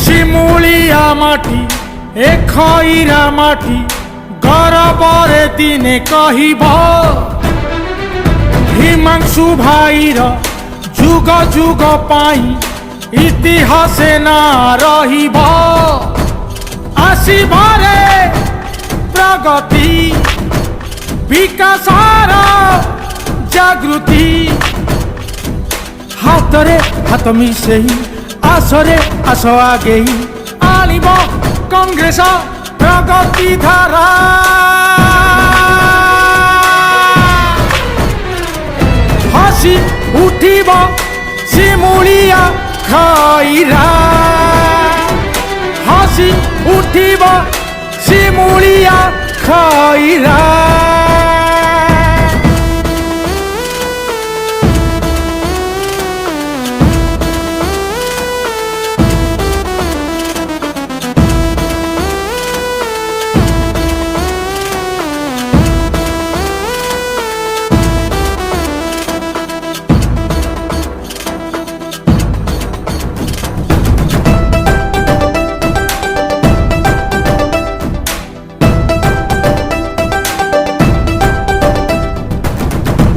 शिमुलिया माटी ए खईरा माटी गौरवरे दिने कहब हिमांशु भाईर जुग जुग पाई इतिहासे ना रहिब आसिबारे प्रगति विकासर जागृति हाथरे हाथ मिसेई आसरे आस आगे आनिब कांग्रेस प्रगति धारा हसी उठिब शिमुलिया खईरा हसी उठिब शिमुलिया खईरा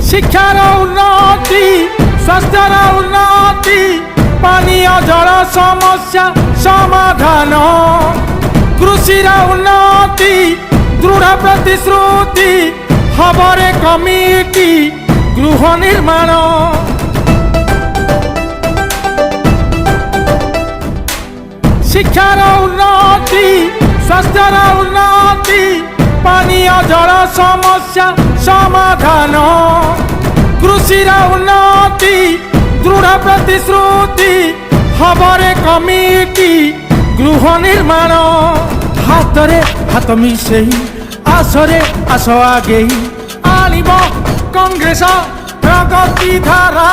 शिक्षार उन्नति स्वास्थ्यर उन्नति पानीय जल समस्या समाधान कृषिर उन्नति दृढ़ प्रतिश्रुति हबरे कमिटी गृह निर्माण शिक्षार उन्नति स्वास्थ्यर उन्नति पानीय जल समस्या समाधान कृषिर उन्नति दृढ़ प्रतिश्रुति हबरे कमिटी गृह निर्माण हाथरे हाथ मिसेई आसरे आस आगे आनिब कांग्रेस प्रगति धारा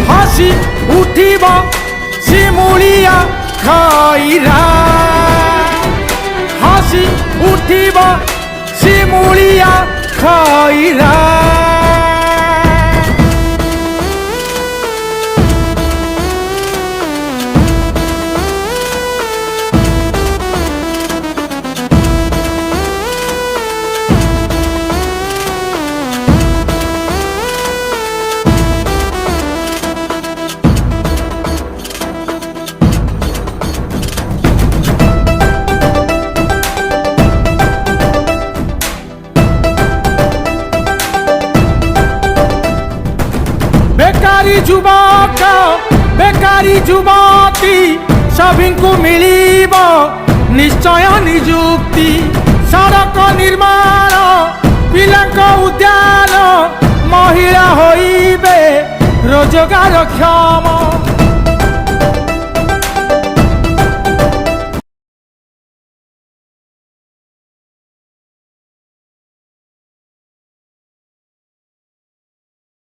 हसी उठिब शिमुलिया खईरा हसी उठिब शिमुलिया खईरा बेकारी युवक बेकारी युवती सभी को मिलिब निश्चय निजुक्ति सड़क निर्माण पिलांक उद्यान महिला होइबे रोजगार क्षम